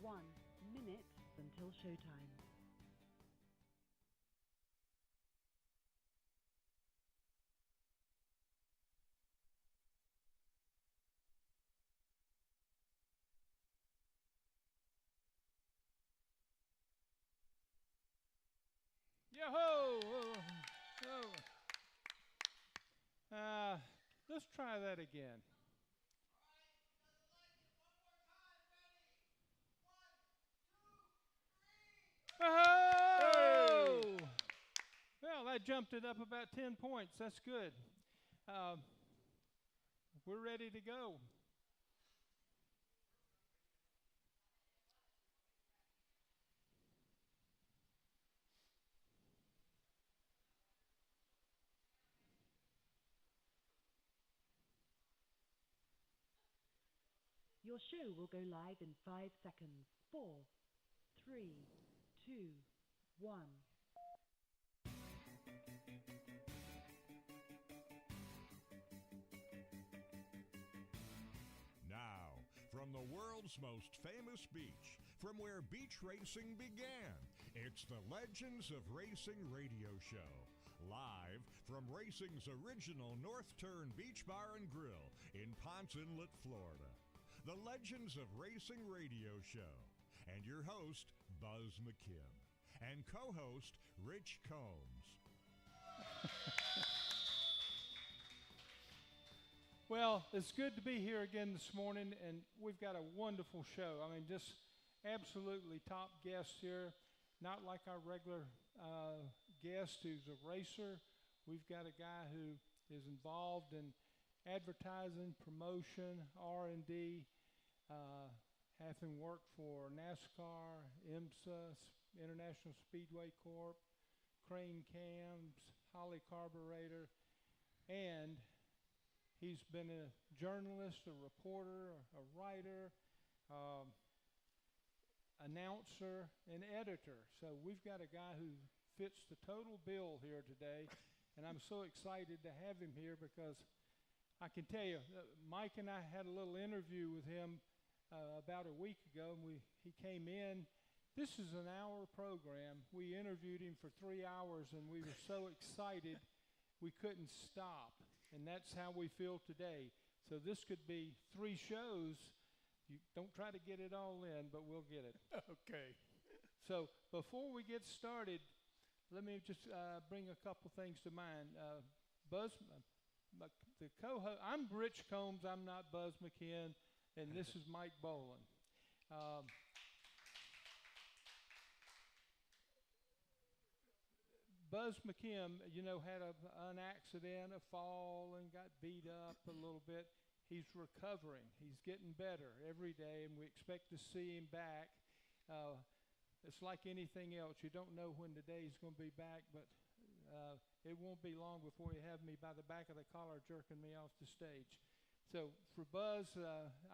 1 minute until showtime. Yo-ho! Let's try that again. Oh! Well, that jumped it up about 10 points. That's good. Um, we're ready to go. Your show will go live in 5 seconds. 4, 3, 2, 1. Now, from the world's most famous beach, from where beach racing began, it's the Legends of Racing radio show. Live from racing's original North Turn Beach Bar and Grill in Ponce Inlet, Florida. The Legends of Racing radio show. And your host, Buzz McKim. And co-host, Rich Combs. Well, it's good to be here again this morning, and we've got a wonderful show. I mean, just absolutely top guests here. Not like our regular guest who's a racer. We've got a guy who is involved in advertising, promotion, R&D, having worked for NASCAR, IMSA, International Speedway Corp, Crane Cams, Holly Carburetor, and he's been a journalist, a reporter, a writer, announcer, and editor. So we've got a guy who fits the total bill here today, and I'm so excited to have him here because I can tell you, Mike and I had a little interview with him about a week ago, and he came in. This is an hour program. We interviewed him for 3 hours, and we were so excited we couldn't stop. And that's how we feel today. So this could be 3 shows. You don't try to get it all in, but we'll get it. Okay. So before we get started, let me just bring a couple things to mind. Buzz, the co-host, I'm Rich Combs. I'm not Buzz McKim, and this is Mike Boland. Buzz McKim, had an accident, a fall, and got beat up a little bit. He's recovering. He's getting better every day, and we expect to see him back. It's like anything else. You don't know when the day he's going to be back, but it won't be long before you have me by the back of the collar jerking me off the stage. So for Buzz,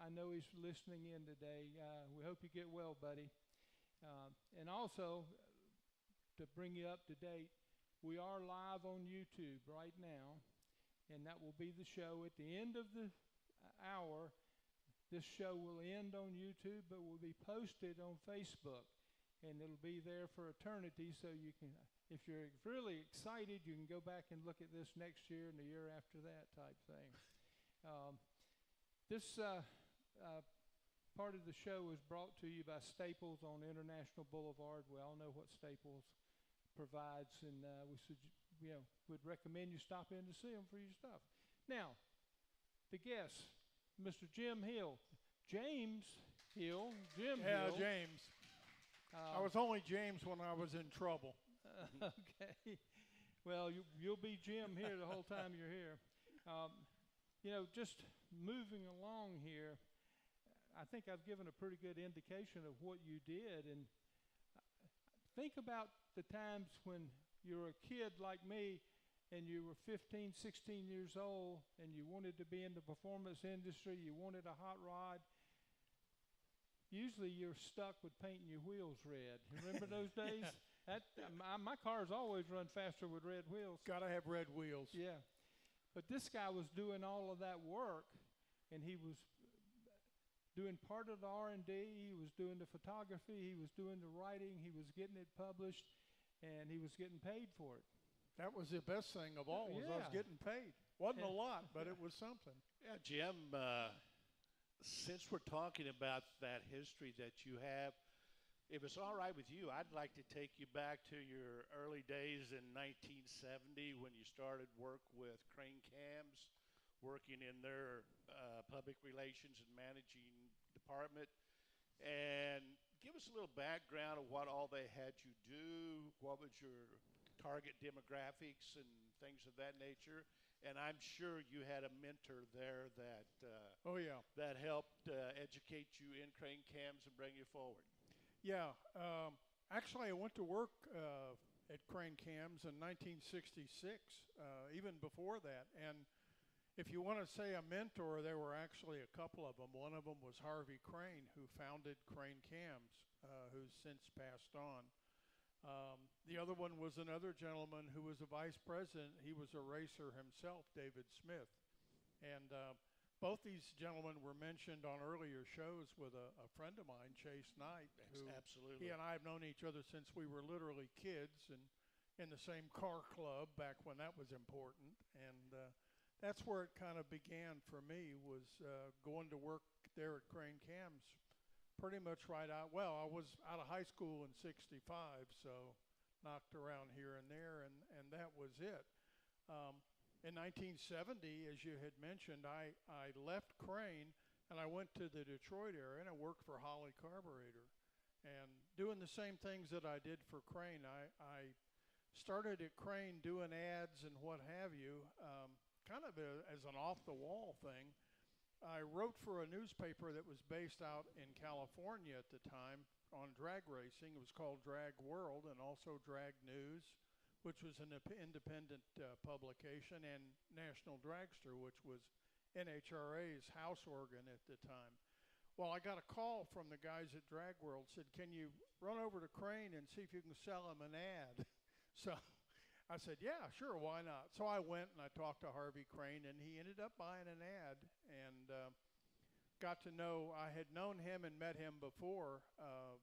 I know he's listening in today. We hope you get well, buddy. And also, to bring you up to date, we are live on YouTube right now, and that will be the show. At the end of the hour, this show will end on YouTube, but will be posted on Facebook, and it'll be there for eternity, so you can, if you're really excited, you can go back and look at this next year and the year after that type thing. This part of the show was brought to you by Staples on International Boulevard. We all know what Staples provides, and we'd recommend you stop in to see them for your stuff. Now, the guest, Mr. Jim Hill. Jim Hill. Yeah, James. I was only James when I was in trouble. Okay. Well, you'll be Jim here the whole time you're here. Just moving along here, I think I've given a pretty good indication of what you did, and think about the times when you were a kid like me and you were 15, 16 years old and you wanted to be in the performance industry, you wanted a hot rod. Usually you're stuck with painting your wheels red. You remember those days? My cars always run faster with red wheels. Got to have red wheels. Yeah. But this guy was doing all of that work, and he was doing part of the R&D. He was doing the photography. He was doing the writing. He was getting it published, and he was getting paid for it. That was the best thing of all, was I was getting paid. Wasn't a lot, but it was something. Yeah, Jim, since we're talking about that history that you have, if it's all right with you, I'd like to take you back to your early days in 1970 when you started work with Crane Cams, working in their public relations and managing department. And give us a little background of what all they had you do, what was your target demographics and things of that nature. And I'm sure you had a mentor there that that helped educate you in Crane Cams and bring you forward. Yeah, actually I went to work at Crane Cams in 1966, even before that. And if you want to say a mentor, there were actually a couple of them. One of them was Harvey Crane, who founded Crane Cams, who's since passed on. The other one was another gentleman who was a vice president. He was a racer himself, David Smith. And both these gentlemen were mentioned on earlier shows with a friend of mine, Chase Knight. Absolutely. He and I have known each other since we were literally kids and in the same car club back when that was important. And that's where it kind of began for me, was going to work there at Crane Cams pretty much right out. Well, I was out of high school in '65, so knocked around here and there, and that was it. In 1970, as you had mentioned, I left Crane and I went to the Detroit area and I worked for Holly Carburetor. And doing the same things that I did for Crane, I started at Crane doing ads and what have you, kind of as an off-the-wall thing. I wrote for a newspaper that was based out in California at the time on drag racing. It was called Drag World, and also Drag News, which was an independent publication, and National Dragster, which was NHRA's house organ at the time. Well, I got a call from the guys at Drag World, said, can you run over to Crane and see if you can sell him an ad? So I said, yeah, sure, why not? So I went and I talked to Harvey Crane, and he ended up buying an ad, and got to know, I had known him and met him before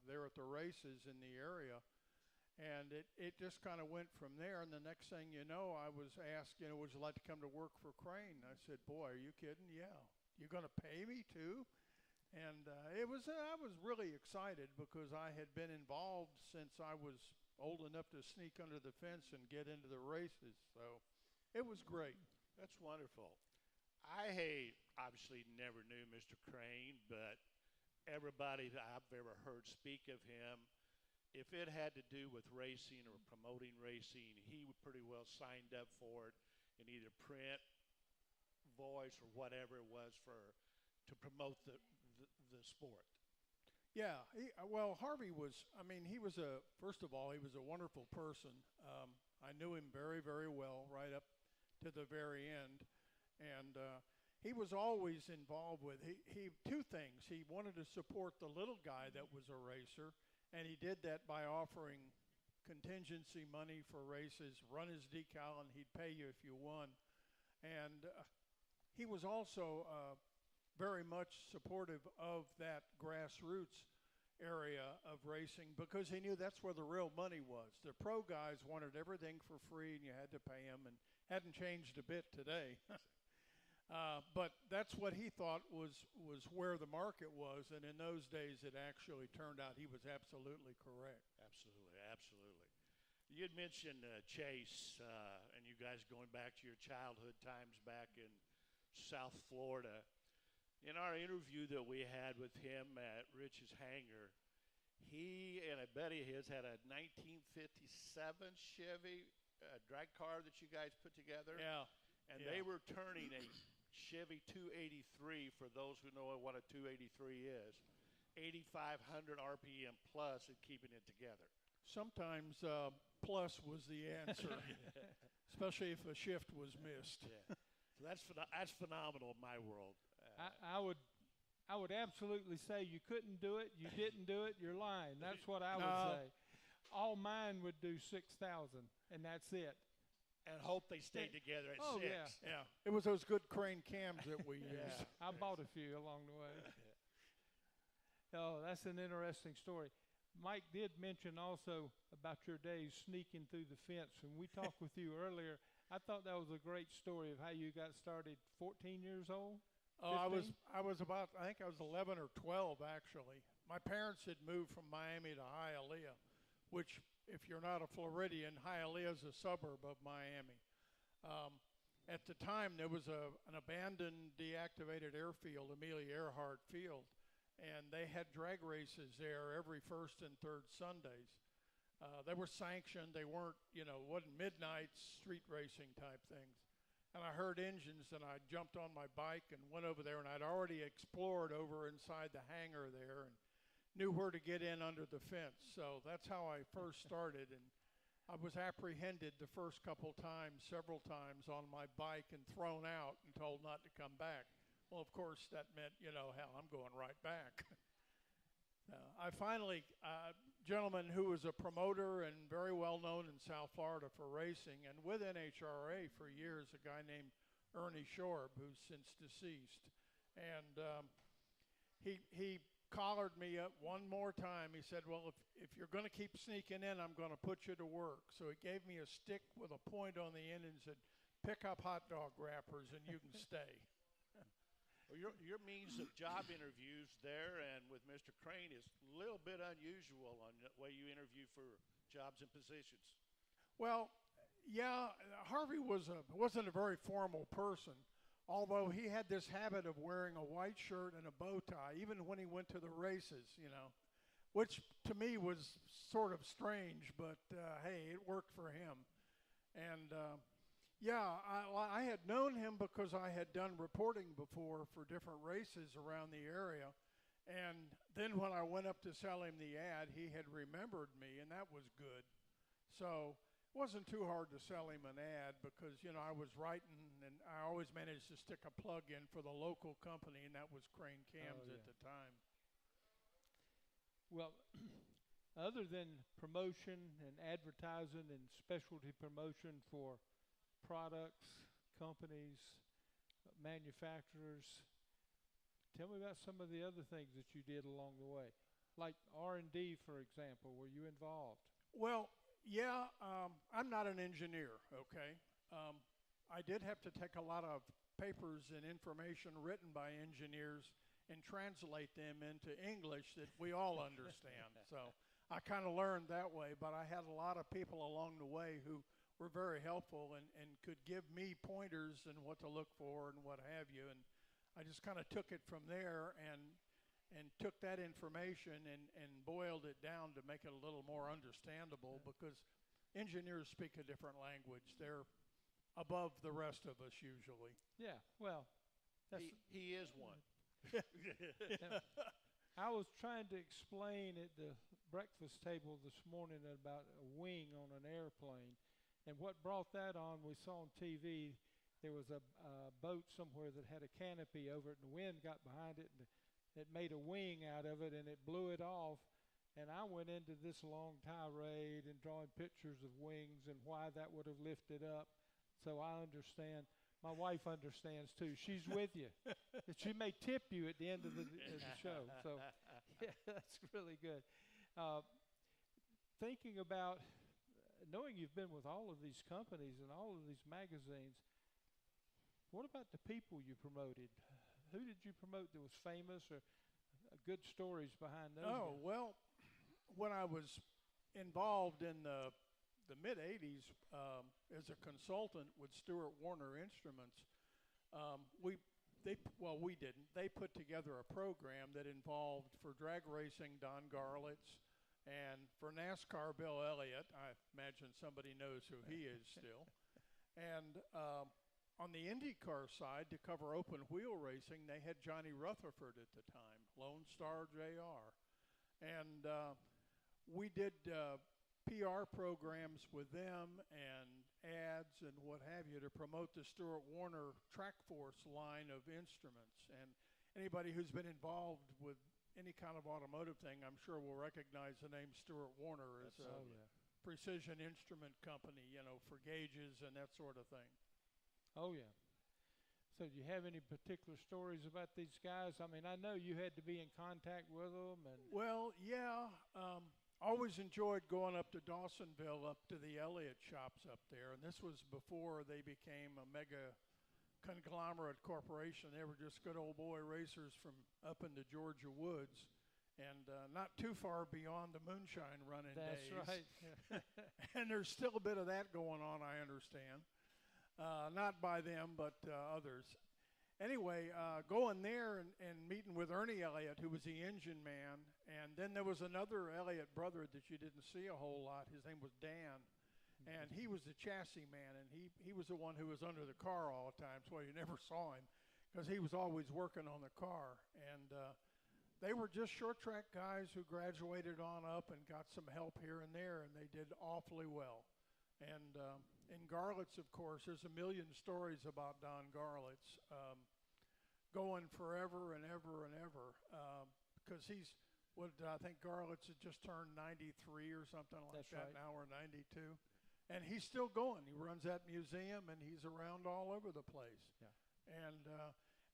there at the races in the area, and it just kind of went from there. And the next thing you know, I was asked, would you like to come to work for Crane? And I said, boy, are you kidding? Yeah. You're going to pay me too? And I was really excited because I had been involved since I was old enough to sneak under the fence and get into the races. So it was great. That's wonderful. I obviously never knew Mr. Crane, but everybody that I've ever heard speak of him, if it had to do with racing or promoting racing, he pretty well signed up for it in either print, voice, or whatever it was to promote the sport. Yeah, well, Harvey was, first of all, he was a wonderful person. I knew him very, very well right up to the very end. And he was always involved with, two things. He wanted to support the little guy that was a racer, and he did that by offering contingency money for races, run his decal, and he'd pay you if you won. And he was also very much supportive of that grassroots area of racing because he knew that's where the real money was. The pro guys wanted everything for free and you had to pay them, and hadn't changed a bit today. But that's what he thought was where the market was, and in those days it actually turned out he was absolutely correct. Absolutely, absolutely. You had mentioned Chase and you guys going back to your childhood times back in South Florida. In our interview that we had with him at Rich's Hangar, he and a buddy of his had a 1957 Chevy drag car that you guys put together. Yeah. And they were turning a Chevy 283, for those who know what a 283 is, 8,500 RPM plus, and keeping it together. Sometimes plus was the answer, especially if a shift was missed. Yeah. So that's phenomenal in my world. I would absolutely say you couldn't do it, you didn't do it, you're lying. That's what I would say. All mine would do 6,000, and that's it. And hope they stayed together at 6. Yeah. It was those good Crane Cams that we used. I bought a few along the way. Oh, that's an interesting story. Mike did mention also about your days sneaking through the fence. When we talked with you earlier, I thought that was a great story of how you got started. 14 years old? Oh, 15? I was about, I think I was 11 or 12 actually. My parents had moved from Miami to Hialeah, which, if you're not a Floridian, Hialeah is a suburb of Miami. Um, at the time, there was an abandoned, deactivated airfield, Amelia Earhart Field, and they had drag races there every first and third Sundays. They were sanctioned. They weren't, wasn't midnight street racing type things. And I heard engines, and I jumped on my bike and went over there, and I'd already explored over inside the hangar there and knew where to get in under the fence. So that's how I first started, and I was apprehended the first couple times, several times on my bike and thrown out and told not to come back. Well, of course, that meant, hell, I'm going right back. I finally, gentleman who was a promoter and very well known in South Florida for racing, and with NHRA for years, a guy named Ernie Shorb, who's since deceased. And he collared me up one more time. He said, well, if you're going to keep sneaking in, I'm going to put you to work. So he gave me a stick with a point on the end and said, pick up hot dog wrappers and you can stay. Well, your means of job interviews there and with Mr. Crane is a little bit unusual on the way you interview for jobs and positions. Well, yeah, Harvey wasn't a very formal person, although he had this habit of wearing a white shirt and a bow tie, even when he went to the races, which to me was sort of strange, but hey, it worked for him. And yeah, I had known him because I had done reporting before for different races around the area. And then when I went up to sell him the ad, he had remembered me, and that was good. So it wasn't too hard to sell him an ad because, I was writing, and I always managed to stick a plug in for the local company, and that was Crane Cams at the time. Well, other than promotion and advertising and specialty promotion for products, companies, manufacturers, tell me about some of the other things that you did along the way, like R&D, for example. Were you involved? Well, yeah, I'm not an engineer, okay? I did have to take a lot of papers and information written by engineers and translate them into English that we all understand. So I kind of learned that way, but I had a lot of people along the way who were very helpful and could give me pointers and what to look for and what have you. And I just kind of took it from there and took that information and boiled it down to make it a little more understandable because engineers speak a different language. They're above the rest of us usually. Yeah, well, he is one. I was trying to explain at the breakfast table this morning about a wing on an airplane. And what brought that on, we saw on TV, there was a boat somewhere that had a canopy over it, and the wind got behind it, and it made a wing out of it, and it blew it off. And I went into this long tirade and drawing pictures of wings and why that would have lifted up. So I understand. My wife understands, too. She's with you. She may tip you at the end of the show. So, yeah, that's really good. Thinking about knowing you've been with all of these companies and all of these magazines, what about the people you promoted? Who did you promote that was famous or good stories behind those? Oh, guys? well, when I was involved in the mid-'80s as a consultant with Stuart Warner Instruments, we didn't. They put together a program that involved, for drag racing, Don Garlitz, and for NASCAR, Bill Elliott. I imagine somebody knows who he is still. And on the IndyCar side, to cover open wheel racing, they had Johnny Rutherford at the time, Lone Star JR. And we did PR programs with them and ads and what have you to promote the Stuart Warner Track Force line of instruments. And anybody who's been involved with any kind of automotive thing, I'm sure will recognize the name Stuart Warner as a precision instrument company, for gauges and that sort of thing. Oh, yeah. So do you have any particular stories about these guys? I mean, I know you had to be in contact with them, and Well, yeah. Always enjoyed going up to Dawsonville, up to the Elliott shops up there. And this was before they became a mega conglomerate corporation. They were just good old boy racers from up in the Georgia woods, and not too far beyond the moonshine running that's days. right. And there's still a bit of that going on, I understand. Not by them, but others. Anyway, going there and meeting with Ernie Elliott, who was the engine man, and then there was another Elliott brother that you didn't see a whole lot. His name was Dan, and he was the chassis man, and he was the one who was under the car all the time, so you never saw him because he was always working on the car. And they were just short track guys who graduated on up and got some help here and there, and they did awfully well. And in Garlitz, of course, there's a million stories about Don Garlitz going forever and ever and ever because he's, I think Garlitz had just turned 93 or something like That's that right. now, or 92. And he's still going. He runs that museum, and he's around all over the place. Yeah. And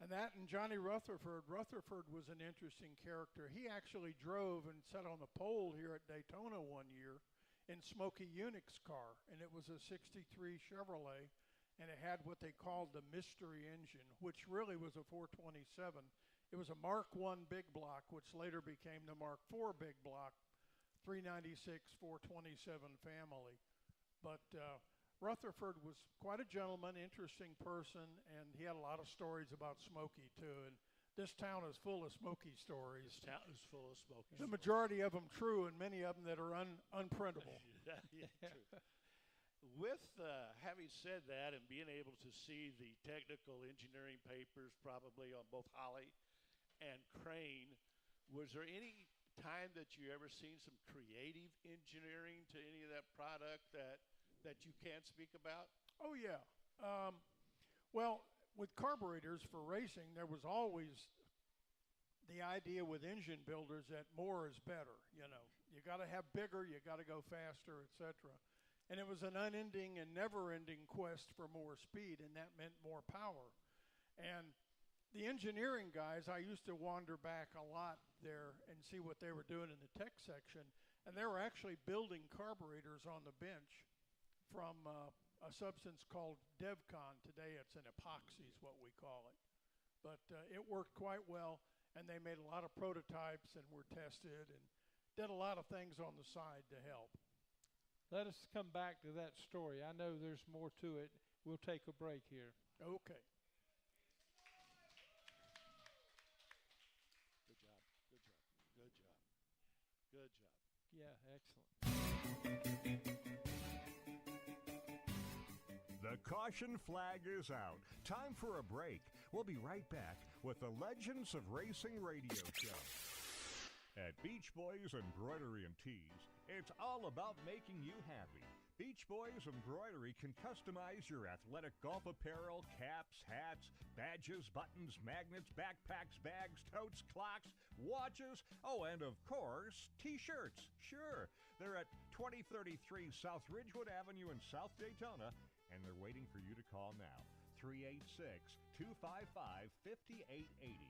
that and Johnny Rutherford. Rutherford was an interesting character. He actually drove and sat on the pole here at Daytona one year in Smokey Yunick's car, and it was a 63 Chevrolet, and it had what they called the mystery engine, which really was a 427. It was a Mark I big block, which later became the Mark IV big block, 396 427 family. But Rutherford was quite a gentleman, interesting person, and he had a lot of stories about Smokey too. And this town is full of Smokey stories. This town is full of smoking. The majority of them true, and many of them that are unprintable. Yeah, true. With having said that and being able to see the technical engineering papers probably on both Holly and Crane, was there any time that you ever seen some creative engineering to any of that product that you can speak about? Oh, yeah. Well, with carburetors for racing, there was always the idea with engine builders that more is better. You know, you got to have bigger, you got to go faster, etc. And it was an unending and never-ending quest for more speed, and that meant more power. And the engineering guys, I used to wander back a lot there and see what they were doing in the tech section, and they were actually building carburetors on the bench from a substance called Devcon. Today it's an epoxy is what we call it. But it worked quite well, and they made a lot of prototypes and were tested and did a lot of things on the side to help. Let us come back to that story. I know there's more to it. We'll take a break here. Okay. Good job. Good job. Good job. Yeah, excellent. The caution flag is out. Time for a break. We'll be right back with the Legends of Racing radio show. At Beach Boys Embroidery and Tees, it's all about making you happy. Beach Boys Embroidery can customize your athletic golf apparel, caps, hats, badges, buttons, magnets, backpacks, bags, totes, clocks, watches, oh, and of course, T-shirts. Sure, they're at 2033 South Ridgewood Avenue in South Daytona, and they're waiting for you to call now. 386-255-5880.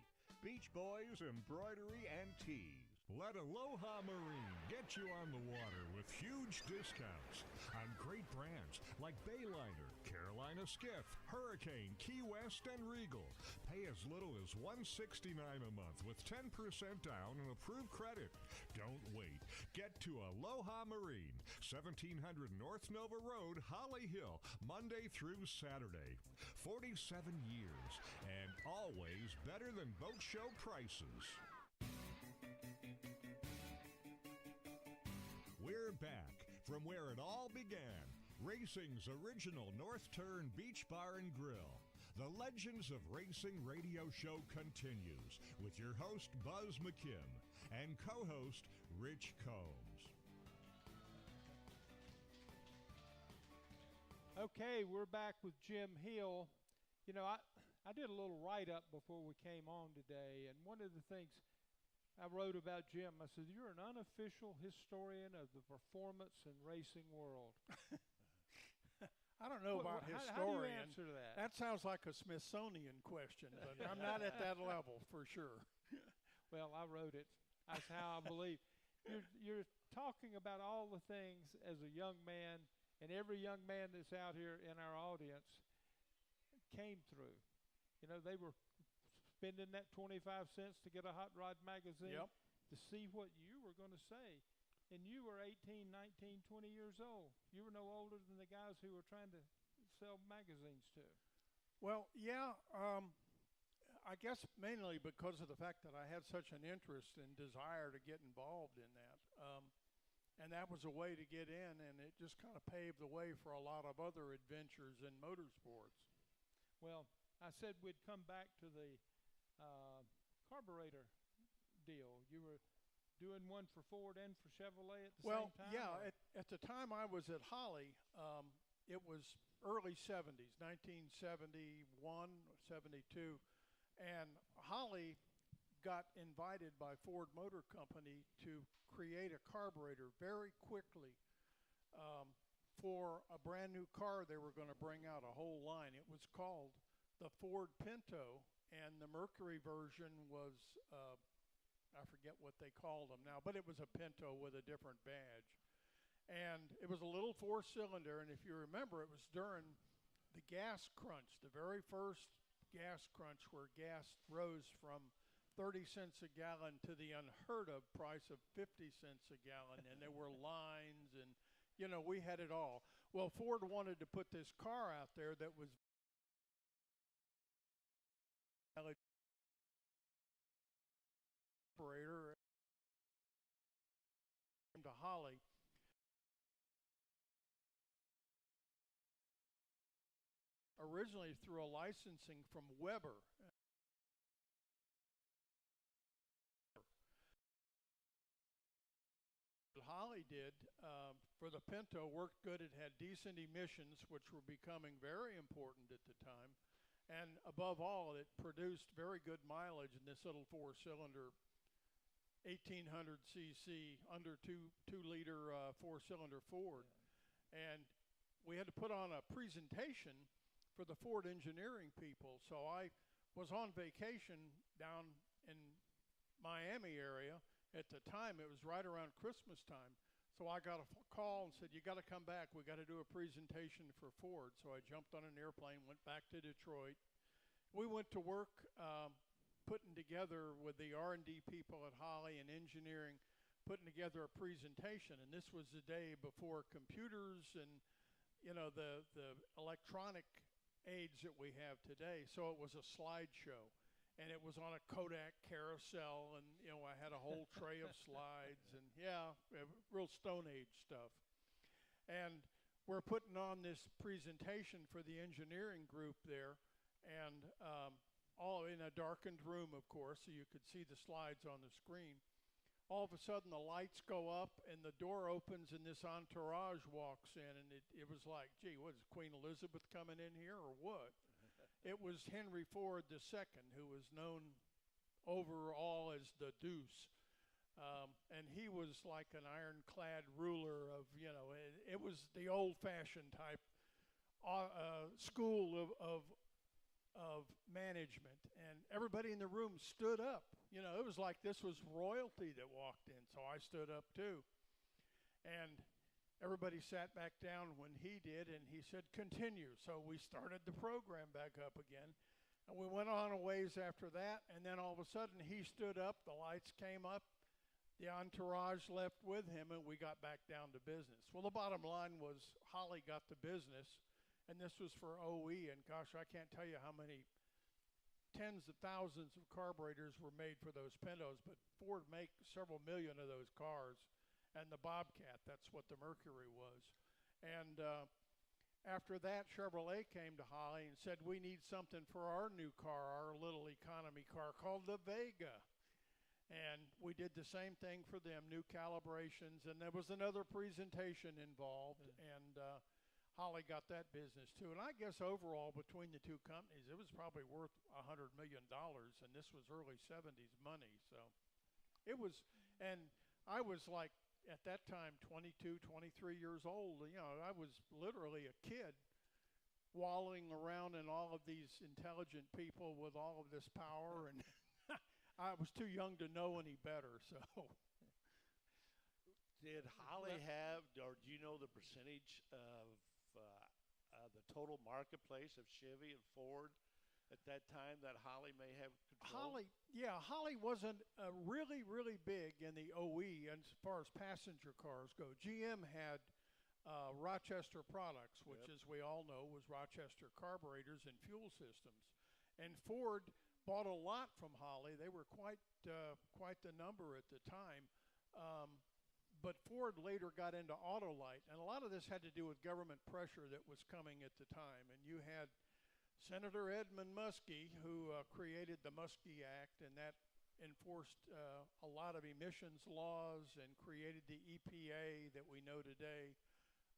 Beach Boys Embroidery and Tees. Let Aloha Marine get you on the water with huge discounts on great brands like Bayliner, Carolina Skiff, Hurricane, Key West, and Regal. Pay as little as $169 a month with 10% down and approved credit. Don't wait. Get to Aloha Marine, 1700 North Nova Road, Holly Hill, Monday through Saturday. 47 years and always better than boat show prices. We're back from where it all began, racing's original North Turn Beach Bar and Grill. The Legends of Racing radio show continues with your host, Buzz McKim, and co-host, Rich Combs. Okay, we're back with Jim Hill. You know, I did a little write-up before we came on today, and one of the things I wrote about Jim, I said, you're an unofficial historian of the performance and racing world. I don't know about How do you historian. answer that? That sounds like a Smithsonian question, but I'm not at that level for sure. Well, I wrote it. That's how I believe. You're talking about all the things as a young man, and every young man that's out here in our audience came through. You know, they were spending that 25 cents to get a Hot Rod magazine Yep. to see what you were going to say. And you were 18, 19, 20 years old. You were no older than the guys who were trying to sell magazines to. Well, yeah, I guess mainly because of the fact that I had such an interest and desire to get involved in that. And that was a way to get in, and it just kind of paved the way for a lot of other adventures in motorsports. Well, I said we'd come back to the carburetor deal. You were doing one for Ford and for Chevrolet at the same time? Yeah, at the time I was at Holley, it was early 70s, 1971, 72, and Holley got invited by Ford Motor Company to create a carburetor very quickly for a brand new car they were going to bring out, a whole line. It was called the Ford Pinto, and the Mercury version was I forget what they called them now, but it was a Pinto with a different badge. And it was a little four-cylinder, and if you remember, it was during the gas crunch, the very first gas crunch where gas rose from 30 cents a gallon to the unheard-of price of 50 cents a gallon, and there were lines, and, you know, we had it all. Well, Ford wanted to put this car out there that was operator to Holley. Originally through a licensing from Weber. Holley did for the Pinto worked good. It had decent emissions, which were becoming very important at the time. And above all, it produced very good mileage in this little four-cylinder 1,800 cc, under 2-liter four-cylinder Ford. Yeah. And we had to put on a presentation for the Ford engineering people. So I was on vacation down in Miami area. At the time, it was right around Christmas time. So I got a call and said, you got to come back. We got to do a presentation for Ford. So I jumped on an airplane, went back to Detroit. We went to work putting together with the R&D people at Holley and engineering, putting together a presentation. And this was the day before computers and, you know, the electronic aids that we have today. So it was a slideshow. And it was on a Kodak carousel, and, you know, I had a whole tray of slides, and, yeah, real Stone Age stuff. And we're putting on this presentation for the engineering group there, and all in a darkened room, of course, so you could see the slides on the screen. All of a sudden, the lights go up, and the door opens, and this entourage walks in, and it was like, gee, what, is Queen Elizabeth coming in here, or what? It was Henry Ford II, who was known overall as the Deuce. And he was like an ironclad ruler of, you know, it was the old-fashioned type school of management. And everybody in the room stood up. You know, it was like this was royalty that walked in, so I stood up too. And everybody sat back down when he did, and he said, continue. So we started the program back up again. And we went on a ways after that, and then all of a sudden he stood up, the lights came up, the entourage left with him, and we got back down to business. Well, the bottom line was Holley got the business, and this was for OE, and gosh, I can't tell you how many tens of thousands of carburetors were made for those Pintos, but Ford make several million of those cars. And the Bobcat, that's what the Mercury was. And after that, Chevrolet came to Holley and said, we need something for our new car, our little economy car called the Vega. And we did the same thing for them, new calibrations, and there was another presentation involved, and Holley got that business too. And I guess overall between the two companies, it was probably worth $100 million, and this was early 70s money. So it was, and I was like, at that time, 22, 23 years old. You know, I was literally a kid wallowing around in all of these intelligent people with all of this power, and I was too young to know any better. So, Did Holly have, or do you know the percentage of the total marketplace of Chevy and Ford at that time that Holly may have controlled? Holly wasn't really, really big in the OE as far as passenger cars go. GM had Rochester Products, which, Yep. as we all know, was Rochester Carburetors and Fuel Systems. And Ford bought a lot from Holly. They were quite the number at the time. But Ford later got into Autolite, and a lot of this had to do with government pressure that was coming at the time. And you had Senator Edmund Muskie, who created the Muskie Act, and that enforced a lot of emissions laws and created the EPA that we know today.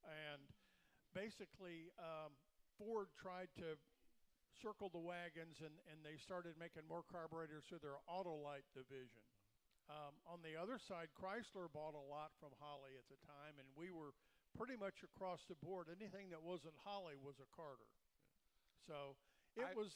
And basically, Ford tried to circle the wagons, and they started making more carburetors for their Autolite division. On the other side, Chrysler bought a lot from Holly at the time, and we were pretty much across the board. Anything that wasn't Holly was a Carter. So it was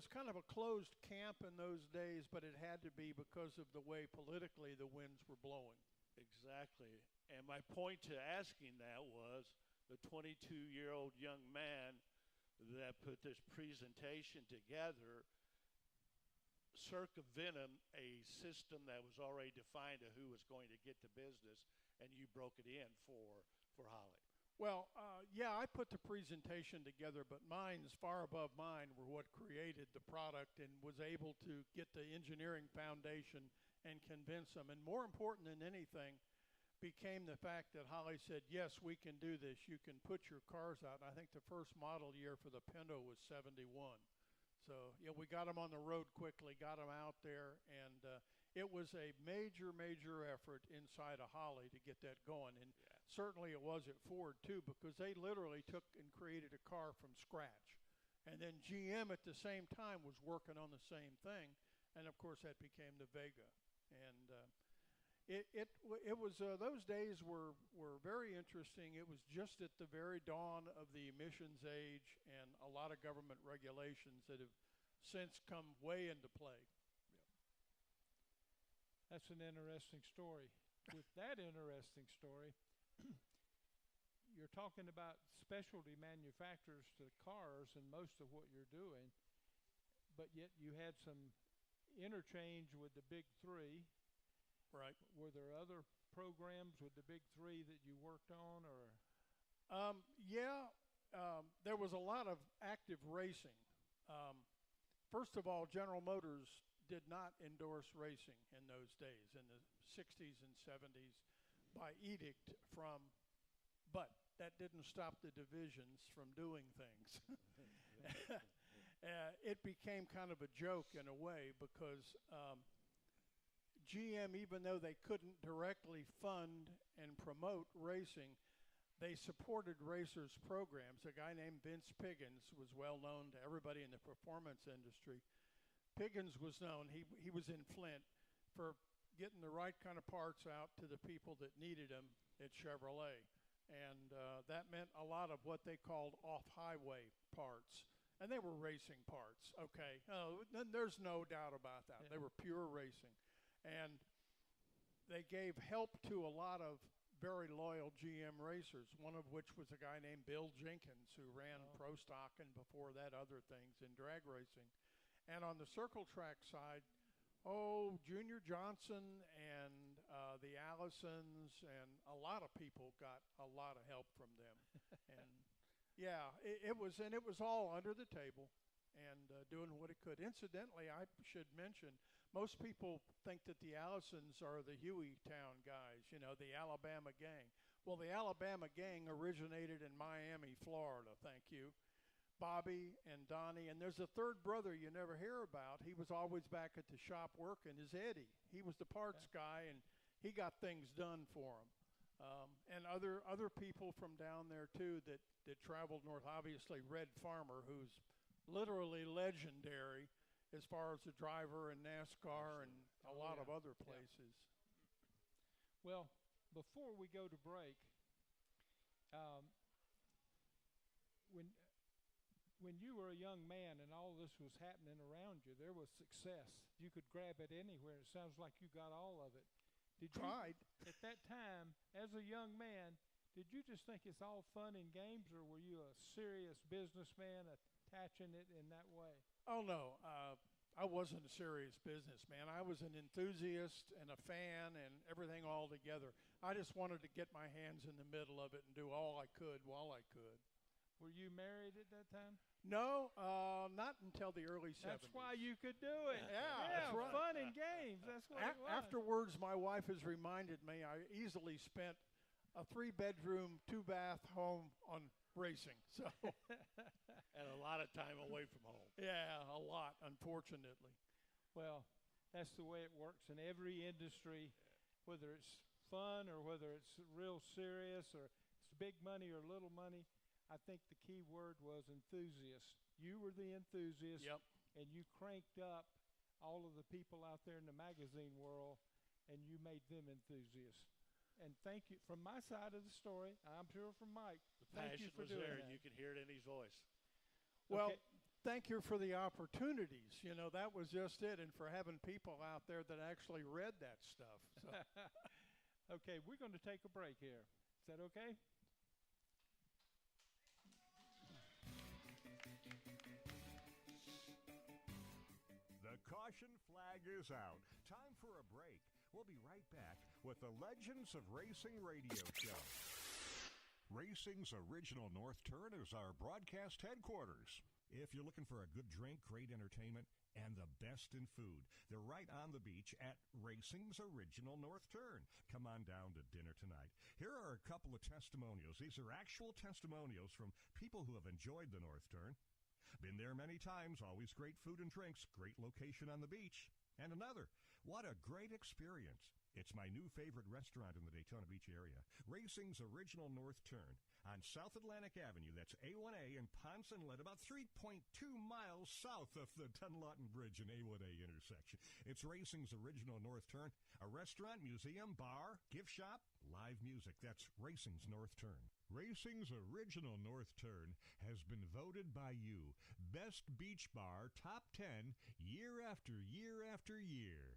kind of a closed camp in those days, but it had to be because of the way politically the winds were blowing. Exactly. And my point to asking that was the 22-year-old young man that put this presentation together circumvented a system that was already defined of who was going to get the business, and you broke it in for Holly. Well, I put the presentation together, but mine's far above mine were what created the product and was able to get the engineering foundation and convince them. And more important than anything became the fact that Holly said, yes, we can do this. You can put your cars out. And I think the first model year for the Pinto was 71. So, we got them on the road quickly, got them out there, and it was a major, major effort inside of Holly to get that going. And certainly it was at Ford, too, because they literally took and created a car from scratch. And then GM at the same time was working on the same thing, and, of course, that became the Vega. And it was those days were very interesting. It was just at the very dawn of the emissions age, and a lot of government regulations that have since come way into play. That's an interesting story. With that interesting story, you're talking about specialty manufacturers to cars and most of what you're doing, but yet you had some interchange with the big three. Right. Were there other programs with the big three that you worked on, or? There was a lot of active racing. First of all, General Motors did not endorse racing in those days, in the 60s and 70s, by edict but that didn't stop the divisions from doing things. It became kind of a joke in a way because GM, even though they couldn't directly fund and promote racing, they supported racers' programs. A guy named Vince Piggins was well known to everybody in the performance industry. Piggins was known, he was in Flint, for getting the right kind of parts out to the people that needed them at Chevrolet. And that meant a lot of what they called off-highway parts. And they were racing parts, okay. There's no doubt about that. Yeah. They were pure racing. And they gave help to a lot of very loyal GM racers, one of which was a guy named Bill Jenkins, who ran Pro Stock and before that other things in drag racing. And on the circle track side, Junior Johnson and the Allisons and a lot of people got a lot of help from them. And it was all under the table and doing what it could. Incidentally, I should mention, most people think that the Allisons are the Hueytown guys, the Alabama gang. Well, the Alabama gang originated in Miami, Florida, thank you. Bobby and Donnie, and there's a third brother you never hear about. He was always back at the shop working, is Eddie. He was the parts guy, and he got things done for him. And other people from down there, too, that traveled north. Obviously, Red Farmer, who's literally legendary as far as a driver in NASCAR and a lot of other places. Well, before we go to break, when when you were a young man and all this was happening around you, there was success. You could grab it anywhere. It sounds like you got all of it. Did Tried. you, at that time, as a young man, did you just think it's all fun and games, or were you a serious businessman attaching it in that way? Oh, no. I wasn't a serious businessman. I was an enthusiast and a fan and everything all together. I just wanted to get my hands in the middle of it and do all I could while I could. Were you married at that time? No, not until the early 70s. That's why you could do it. Yeah, that's right. Fun and games. That's what it was. Afterwards, my wife has reminded me I easily spent a 3-bedroom, 2-bath home on racing. So, And a lot of time away from home. yeah, a lot, unfortunately. Well, that's the way it works in every industry, whether it's fun or whether it's real serious or it's big money or little money. I think the key word was enthusiast. You were the enthusiast, Yep. and you cranked up all of the people out there in the magazine world, and you made them enthusiasts. And thank you. From my side of the story, I'm sure from Mike, The thank you passion for was doing there, that. and you could hear it in his voice. Well, Okay. thank you for the opportunities. You know, that was just it, and for having people out there that actually read that stuff. So. Okay, we're going to take a break here. Is that okay? The caution flag is out. Time for a break. We'll be right back with the Legends of Racing radio show. Racing's original North Turn is our broadcast headquarters. If you're looking for a good drink, great entertainment, and the best in food, they're right on the beach at Racing's original North Turn. Come on down to dinner tonight. Here are a couple of testimonials. These are actual testimonials from people who have enjoyed the North Turn. Been there many times, always great food and drinks, great location on the beach. And another, what a great experience. It's my new favorite restaurant in the Daytona Beach area, Racing's original North Turn on South Atlantic Avenue. That's A1A in Ponce Inlet, about 3.2 miles south of the Dunlawton Bridge and A1A intersection. It's Racing's original North Turn, a restaurant, museum, bar, gift shop, live music. That's Racing's North Turn. Racing's original North Turn has been voted by you best beach bar top 10 year after year after year.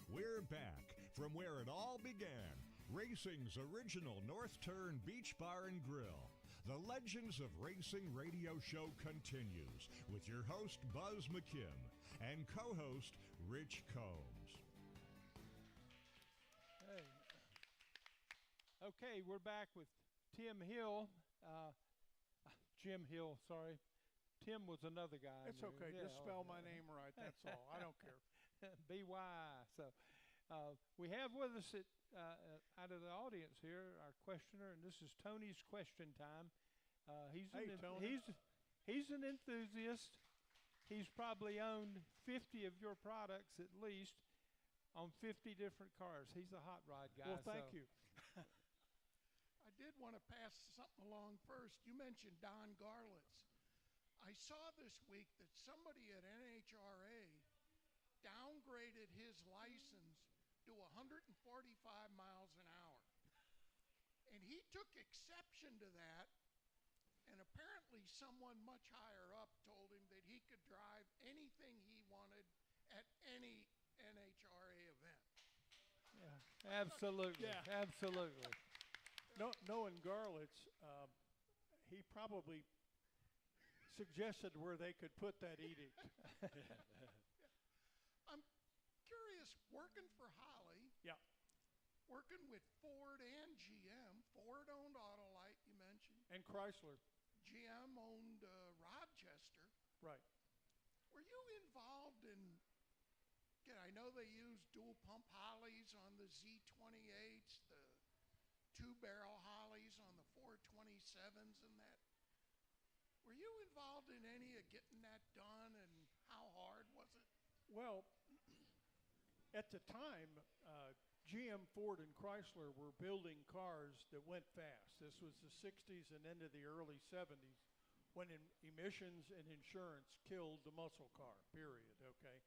We're back from where it all began. Racing's original North Turn Beach Bar and Grill. The Legends of Racing radio show continues with your host, Buzz McKim, and co-host, Rich Combs. Hey. Okay, we're back with Tim Hill. Jim Hill, sorry. Tim was another guy. It's okay. Just spell my name right. That's all. I don't care. B-Y. So we have with us out of the audience here our questioner, and this is Tony's question time. Hey, Tony. He's an enthusiast. He's probably owned 50 of your products at least on 50 different cars. He's a hot rod guy. Well, thank you. I did want to pass something along first. You mentioned Don Garlitz. I saw this week that somebody at NHRA downgraded his license to 145 miles an hour. And he took exception to that, and apparently someone much higher up told him that he could drive anything he wanted at any NHRA event. Yeah, absolutely. Yeah. Absolutely. Knowing Garlitz, he probably suggested where they could put that edict. I'm curious, working for Holly, Yeah. working with Ford and GM, Ford owned Autolite, you mentioned. And Chrysler. GM owned Rochester. Right. Were you involved in, again, I know they use dual pump Holleys on the Z28s, the 2-barrel Holleys on the 427s and that. Were you involved in any of getting that done, and how hard was it? Well, at the time, GM, Ford, and Chrysler were building cars that went fast. This was the 60s and into the early 70s when emissions and insurance killed the muscle car, period, okay?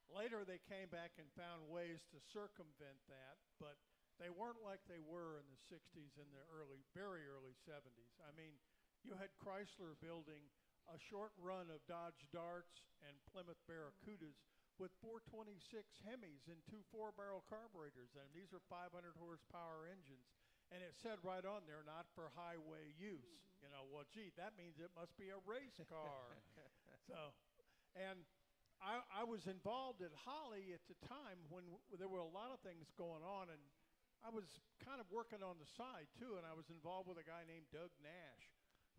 Later, they came back and found ways to circumvent that, but they weren't like they were in the 60s and the very early 70s. I mean, you had Chrysler building a short run of Dodge Darts and Plymouth Barracudas with 426 Hemis and two 4-barrel carburetors in them. These are 500 horsepower engines. And it said right on there, not for highway use. You know, well, gee, that means it must be a race car. And I was involved at Holley at the time when there were a lot of things going on, and I was kind of working on the side too, and I was involved with a guy named Doug Nash,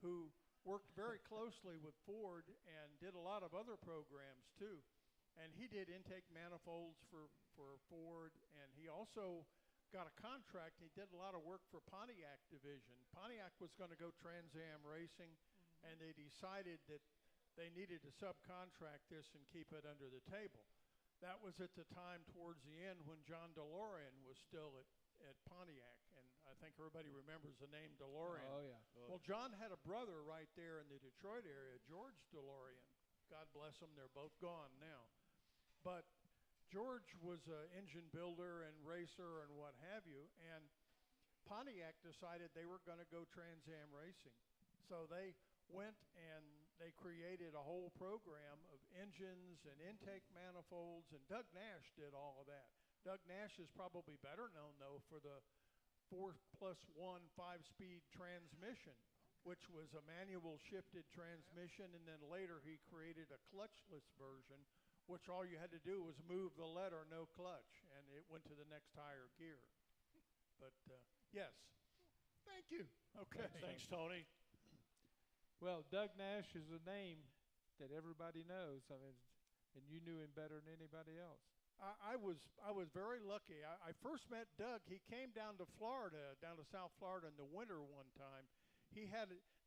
who worked very closely with Ford and did a lot of other programs too. And he did intake manifolds for Ford, and he also got a contract. He did a lot of work for Pontiac division. Pontiac was going to go Trans Am racing, and they decided that they needed to subcontract this and keep it under the table. That was at the time towards the end when John DeLorean was still at Pontiac, and I think everybody remembers the name DeLorean. Oh, yeah. Well, John had a brother right there in the Detroit area, George DeLorean. God bless them, they're both gone now. But George was an engine builder and racer and what have you, and Pontiac decided they were going to go Trans Am racing. So they went and they created a whole program of engines and intake manifolds, and Doug Nash did all of that. Doug Nash is probably better known, though, for the 4+1 5-speed transmission, which was a manual shifted transmission, and then later he created a clutchless version, which all you had to do was move the letter, no clutch, and it went to the next higher gear. But, yes. Thank you. Okay. Thanks, Tony. Well, Doug Nash is a name that everybody knows. I mean, and you knew him better than anybody else. I was very lucky. I first met Doug. He came down to Florida, down to South Florida in the winter one time.